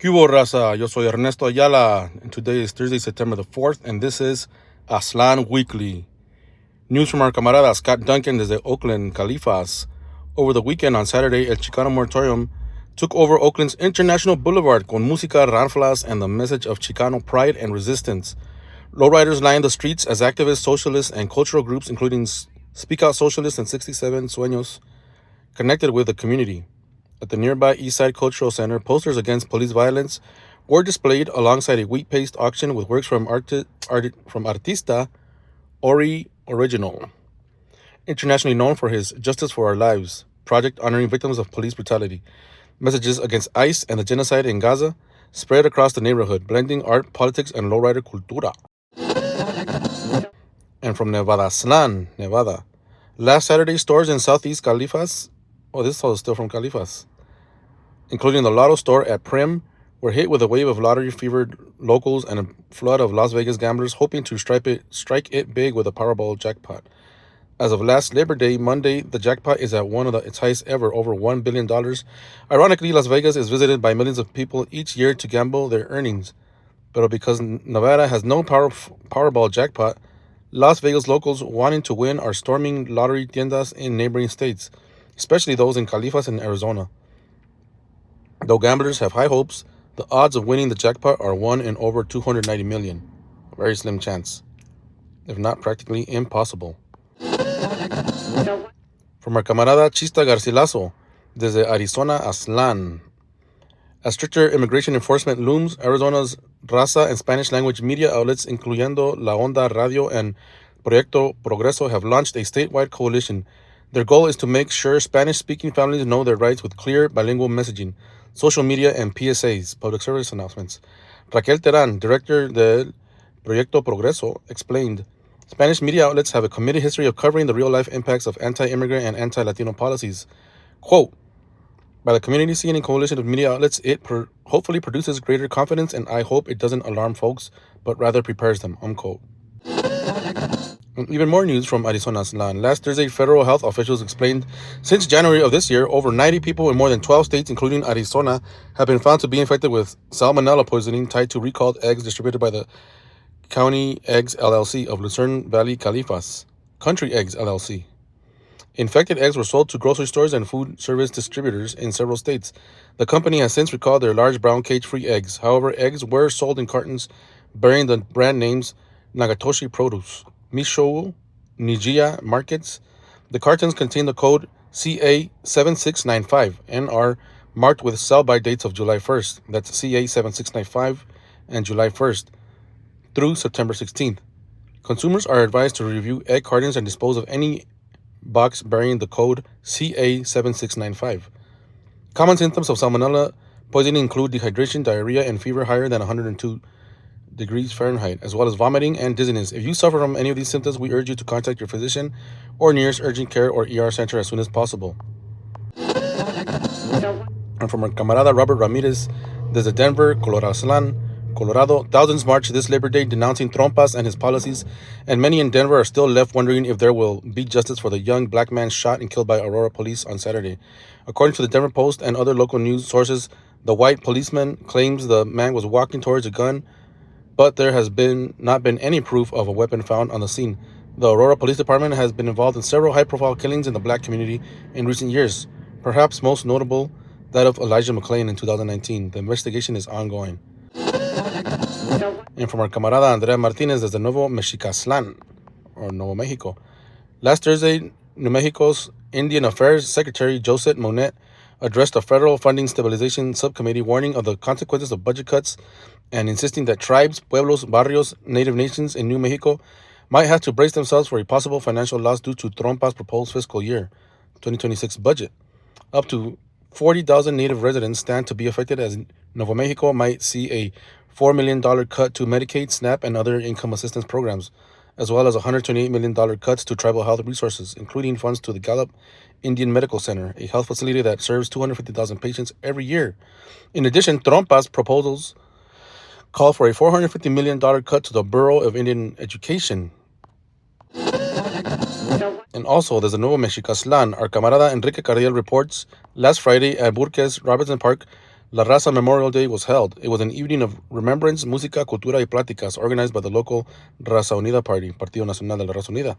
¿Qué hubo, raza? Yo soy Ernesto Ayala, and today is Thursday, September the 4th, and this is Aztlan Weekly. News from our camarada Scott Duncan desde Oakland, Califas. Over the weekend on Saturday, El Chicano Moratorium took over Oakland's International Boulevard con música, ranflas, and the message of Chicano pride and resistance. Lowriders lined the streets as activists, socialists, and cultural groups, including Speak Out Socialists and 67 Sueños, connected with the community. At the nearby Eastside Cultural Center, posters against police violence were displayed alongside a wheat paste auction with works from Artista Ori Original, internationally known for his Justice for Our Lives project honoring victims of police brutality. Messages against ICE and the genocide in Gaza spread across the neighborhood, blending art, politics, and lowrider cultura. And from Nevada, Aztlan, Nevada. Last Saturday, stores in Southeast Califas, this is still from Califas, including the Lotto store at Prim, were hit with a wave of lottery-fevered locals and a flood of Las Vegas gamblers hoping to strike it big with a Powerball jackpot. As of last Labor Day, Monday, the jackpot is at one of its highest ever, over $1 billion. Ironically, Las Vegas is visited by millions of people each year to gamble their earnings. But because Nevada has no Powerball jackpot, Las Vegas locals wanting to win are storming lottery tiendas in neighboring states, especially those in Califas and Arizona. Though gamblers have high hopes, the odds of winning the jackpot are 1 in over 290 million. A very slim chance, if not practically impossible. From our camarada Chista Garcilaso, desde Arizona, Aztlan. As stricter immigration enforcement looms, Arizona's raza and Spanish-language media outlets, incluyendo La Onda Radio and Proyecto Progreso, have launched a statewide coalition. Their goal is to make sure Spanish-speaking families know their rights with clear bilingual messaging, social media, and PSAs, public service announcements. Raquel Terán, director del Proyecto Progreso, explained, Spanish media outlets have a committed history of covering the real-life impacts of anti-immigrant and anti-Latino policies. Quote, by the community seeing a coalition of media outlets, it hopefully produces greater confidence, and I hope it doesn't alarm folks, but rather prepares them, unquote. And even more news from Arizona's land. Last Thursday, federal health officials explained since January of this year, over 90 people in more than 12 states, including Arizona, have been found to be infected with salmonella poisoning tied to recalled eggs distributed by the County Eggs LLC of Lucerne Valley, Califas, Country Eggs LLC. Infected eggs were sold to grocery stores and food service distributors in several states. The company has since recalled their large brown cage-free eggs. However, eggs were sold in cartons bearing the brand names Nagatoshi Produce, Misho, Nijiya Markets. The cartons contain the code CA7695 and are marked with sell-by dates of July 1st. That's CA7695 and July 1st through September 16th. Consumers are advised to review egg cartons and dispose of any box bearing the code CA7695. Common symptoms of salmonella poisoning include dehydration, diarrhea, and fever higher than 102 degrees Fahrenheit, as well as vomiting and dizziness. If you suffer from any of these symptoms, we urge you to contact your physician or nearest urgent care or ER center as soon as possible. And from our camarada Robert Ramirez, desde Denver, Colorado, thousands marched this Labor Day denouncing Trompas and his policies, and many in Denver are still left wondering if there will be justice for the young black man shot and killed by Aurora police on Saturday. According to the Denver Post and other local news sources, the white policeman claims the man was walking towards a gun, but there has not been any proof of a weapon found on the scene. The Aurora Police Department has been involved in several high-profile killings in the black community in recent years, perhaps most notable that of Elijah McClain in 2019. The investigation is ongoing. And from our camarada Andrea Martinez desde Nuevo Mexicaslan, or Nuevo Mexico. Last Thursday, New Mexico's Indian Affairs Secretary Josette Monet addressed a federal funding stabilization subcommittee warning of the consequences of budget cuts and insisting that tribes, pueblos, barrios, native nations in New Mexico might have to brace themselves for a possible financial loss due to Trompa's proposed fiscal year 2026 budget. Up to 40,000 native residents stand to be affected, as Nuevo Mexico might see a $4 million cut to Medicaid, SNAP, and other income assistance programs, as well as $128 million cuts to tribal health resources, including funds to the Gallup Indian Medical Center, a health facility that serves 250,000 patients every year. In addition, Trompa's proposals call for a $450 million cut to the Bureau of Indian Education. And also, there's a Nuevo Mexicaslan. Our camarada Enrique Cardiel reports last Friday at Burques Robertson Park, La Raza Memorial Day was held. It was an evening of remembrance, música, cultura y pláticas organized by the local Raza Unida Party, Partido Nacional de la Raza Unida.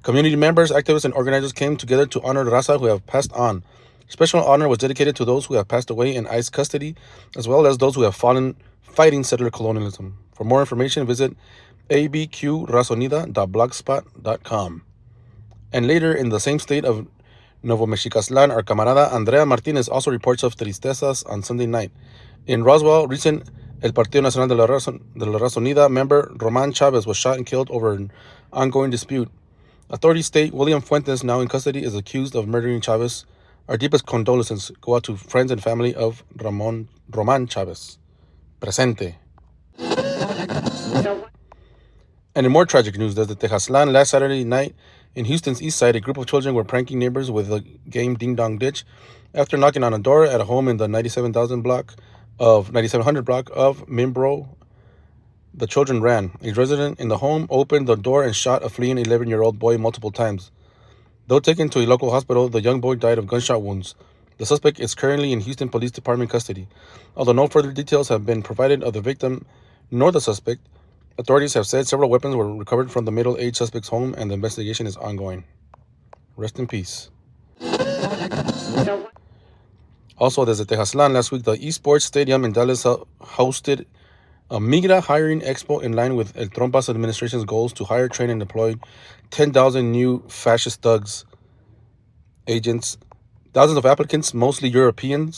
Community members, activists, and organizers came together to honor Raza who have passed on. Special honor was dedicated to those who have passed away in ICE custody, as well as those who have fallen fighting settler colonialism. For more information, visit abqrazonida.blogspot.com. And later, in the same state of Nuevo Mexicaslan, our camarada Andrea Martinez also reports of tristezas on Sunday night. In Roswell, recent El Partido Nacional de la Raza Unida member Roman Chavez was shot and killed over an ongoing dispute. Authorities state William Fuentes, now in custody, is accused of murdering Chavez. Our deepest condolences go out to friends and family of Roman Chavez. Presente. And in more tragic news, there's the Tejaslan. Last Saturday night in Houston's east side, a group of children were pranking neighbors with a game Ding Dong Ditch. After knocking on a door at a home in the 9700 block of Mimbro, the children ran. A resident in the home opened the door and shot a fleeing 11-year-old boy multiple times. Though taken to a local hospital, the young boy died of gunshot wounds. The suspect is currently in Houston Police Department custody. Although no further details have been provided of the victim nor the suspect, authorities have said several weapons were recovered from the middle-aged suspect's home and the investigation is ongoing. Rest in peace. Also, there's a Tejaslan. Last week, the esports stadium in Dallas hosted a Migra hiring expo in line with El Trompas administration's goals to hire, train, and deploy 10,000 new fascist thugs, agents. Thousands of applicants, mostly European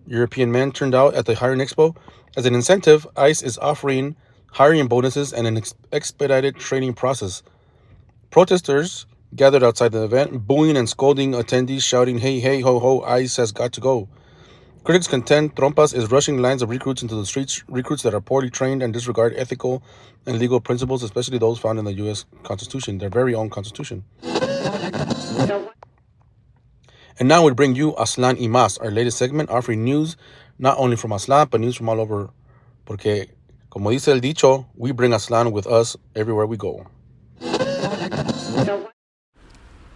men, turned out at the hiring expo. As an incentive, ICE is offering hiring bonuses and an expedited training process. Protesters gathered outside the event, booing and scolding attendees, shouting, "Hey, hey, ho, ho, ICE has got to go." Critics contend Trompas is rushing lines of recruits into the streets, recruits that are poorly trained and disregard ethical and legal principles, especially those found in the U.S. Constitution, their very own Constitution. And now we bring you Aztlan y Más, our latest segment offering news not only from Aztlan, but news from all over. Porque, como dice el dicho, we bring Aztlan with us everywhere we go.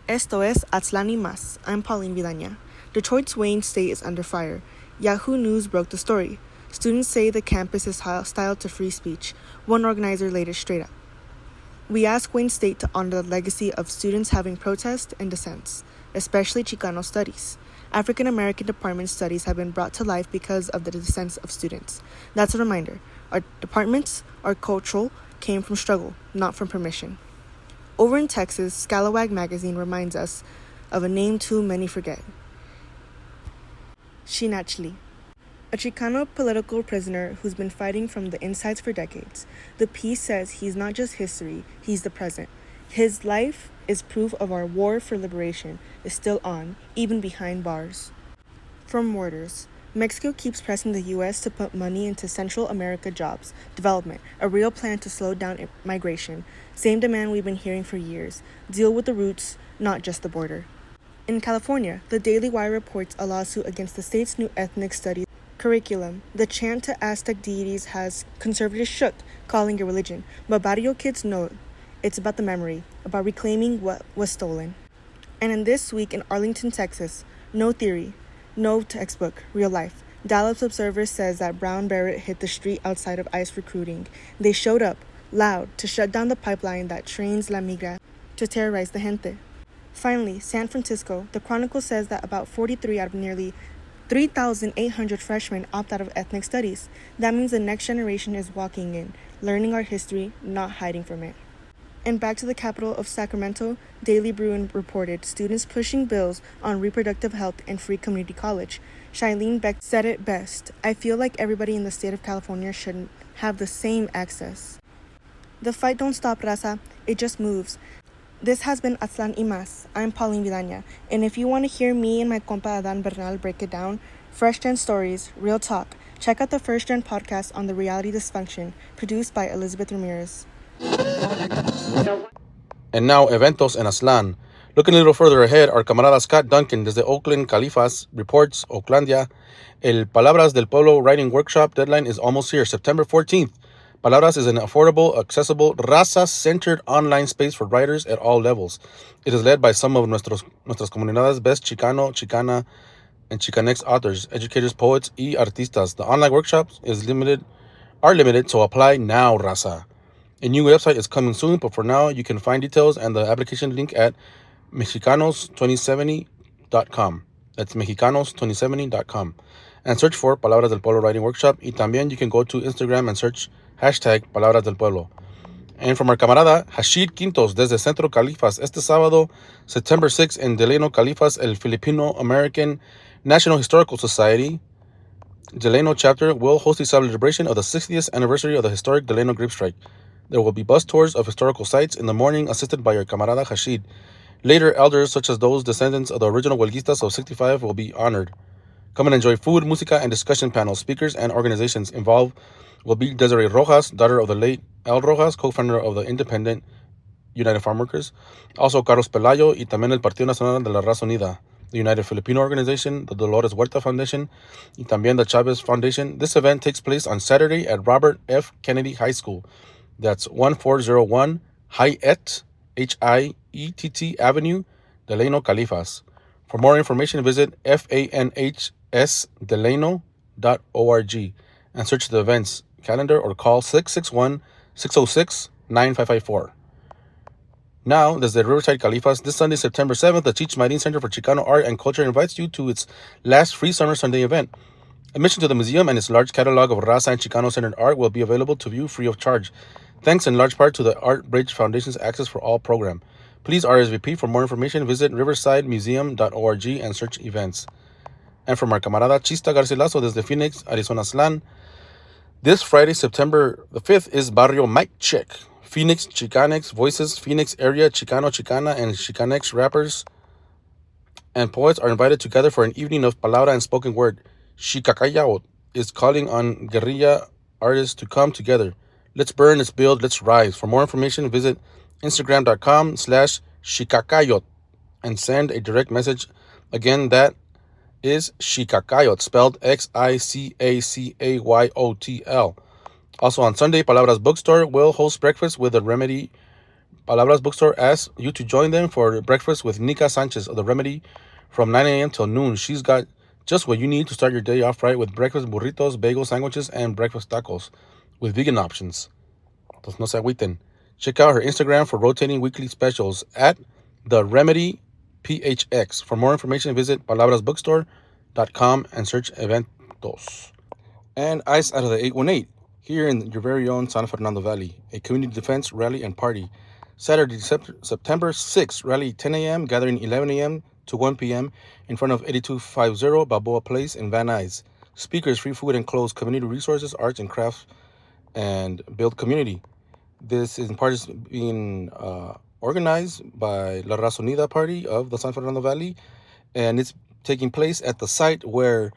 Esto es Aztlan y Más. I'm Pauline Vidaña. Detroit's Wayne State is under fire. Yahoo News broke the story. Students say the campus is hostile to free speech. One organizer laid it straight up. We ask Wayne State to honor the legacy of students having protests and dissents, especially Chicano studies. African American department studies have been brought to life because of the dissents of students. That's a reminder. Our departments, our cultural, came from struggle, not from permission. Over in Texas, Scalawag magazine reminds us of a name too many forget. Chinachli, a Chicano political prisoner who's been fighting from the insides for decades. The piece says he's not just history, he's the present. His life is proof of our war for liberation is still on, even behind bars. From Reuters, Mexico keeps pressing the U.S. to put money into Central America jobs, development, a real plan to slow down migration. Same demand we've been hearing for years. Deal with the roots, not just the border. In California, the Daily Wire reports a lawsuit against the state's new ethnic studies curriculum. The chant to Aztec deities has conservatives shook, calling it religion. But barrio kids know it's about the memory, about reclaiming what was stolen. And in this week in Arlington, Texas, no theory, no textbook, real life. Dallas Observer says that Brown Beret hit the street outside of ICE recruiting. They showed up, loud, to shut down the pipeline that trains La Migra to terrorize the gente. Finally, San Francisco, the Chronicle says that about 43 out of nearly 3,800 freshmen opt out of ethnic studies. That means the next generation is walking in, learning our history, not hiding from it. And back to the capital of Sacramento, Daily Bruin reported students pushing bills on reproductive health and free community college. Shailene Beck said it best, "I feel like everybody in the state of California should have the same access." The fight don't stop, raza. It just moves. This has been Aztlan y Más. I'm Pauline Vidaña, and if you want to hear me and my compa Adan Bernal break it down, Fresh Gen Stories, Real Talk, check out the First Gen podcast on the reality dysfunction, produced by Elizabeth Ramirez. And now, eventos en Aztlan. Looking a little further ahead, our camarada Scott Duncan desde Oakland, Califas, reports Oaklandia. El Palabras del Pueblo writing workshop deadline is almost here, September 14th. Palabras is an affordable, accessible, raza-centered online space for writers at all levels. It is led by some of nuestras comunidades best Chicano, Chicana, and Chicanx authors, educators, poets, y artistas. The online workshops are limited, so apply now, raza. A new website is coming soon, but for now, you can find details and the application link at mexicanos2070.com. That's mexicanos2070.com. And search for Palabras del Pueblo Writing Workshop. Y también you can go to Instagram and search hashtag Palabras del Pueblo. And from our camarada Hashid Quintos desde Centro Califas, este sábado, September 6th, in Delano, Califas, el Filipino American National Historical Society, Delano chapter will host a celebration of the 60th anniversary of the historic Delano grape strike. There will be bus tours of historical sites in the morning, assisted by your camarada Hashid. Later, elders such as those descendants of the original Huelguistas of 65 will be honored. Come and enjoy food, música, and discussion panels. Speakers and organizations involved will be Desiree Rojas, daughter of the late El Rojas, co-founder of the Independent United Farm Workers. Also, Carlos Pelayo y también el Partido Nacional de la Raza Unida, the United Filipino Organization, the Dolores Huerta Foundation, y también the Chavez Foundation. This event takes place on Saturday at Robert F. Kennedy High School. That's 1401 Hiett, Hiett Avenue, Delano, Califas. For more information, visit fanhsdelano.org and search the events calendar or call 661-606-9554. Now, desde Riverside, Califas, this Sunday, September 7th, the Cheech Marin Center for Chicano Art and Culture invites you to its last free summer Sunday event. Admission to the museum and its large catalog of Raza and Chicano-centered art will be available to view free of charge, thanks in large part to the Art Bridge Foundation's Access for All program. Please RSVP. For more information, visit riversidemuseum.org and search events. And from our camarada Chista Garcilaso desde Phoenix, Arizona, Aztlan, this Friday, September the 5th, is Barrio Mic Check. Phoenix Chicanx Voices, Phoenix area Chicano, Chicana, and Chicanx rappers and poets are invited together for an evening of palabra and spoken word. Xicacayao is calling on guerrilla artists to come together. Let's burn, let's build, let's rise. For more information, visit Instagram.com/Xicacayot and send a direct message. Again, that is Xicacayot, spelled Xicacayotl. Also on Sunday, Palabras Bookstore will host breakfast with the Remedy. Palabras Bookstore asks you to join them for breakfast with Nika Sanchez of the Remedy from 9 a.m. till noon. She's got just what you need to start your day off right with breakfast burritos, bagel sandwiches, and breakfast tacos with vegan options. Entonces no se agüiten. Check out her Instagram for rotating weekly specials at The Remedy PHX. For more information, visit palabrasbookstore.com and search eventos. And ice out of the 818 here in your very own San Fernando Valley, a community defense rally and party. Saturday, September 6th, rally 10 a.m., gathering 11 a.m. to 1 p.m. in front of 8250 Balboa Place in Van Nuys. Speakers, free food and clothes, community resources, arts and crafts, and build community. This is in part being organized by La Raza Unida Party of the San Fernando Valley, and it's taking place at the site where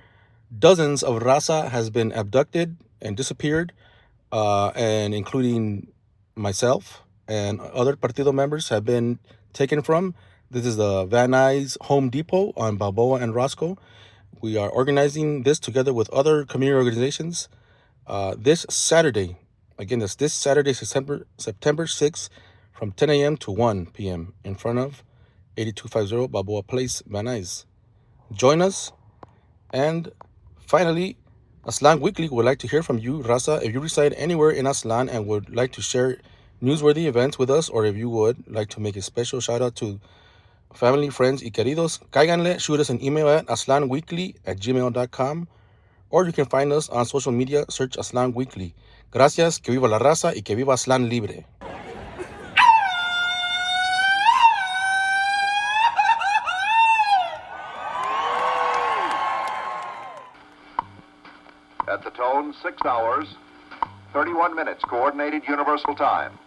dozens of Raza has been abducted and disappeared, and including myself and other Partido members have been taken from. This is the Van Nuys Home Depot on Balboa and Roscoe. We are organizing this together with other community organizations this Saturday. Again, that's this Saturday, September 6th, from 10 a.m. to 1 p.m. in front of 8250 Balboa Place, Van Nuys. Join us. And finally, Aztlan Weekly would like to hear from you, Raza. If you reside anywhere in Aztlan and would like to share newsworthy events with us, or if you would like to make a special shout out to family, friends, y queridos, cáiganle, shoot us an email at aztlanweekly@gmail.com, or you can find us on social media, search Aztlan Weekly. Gracias, que viva la raza y que viva Aztlan libre. At the tone, 6 hours, 31 minutes, Coordinated Universal Time.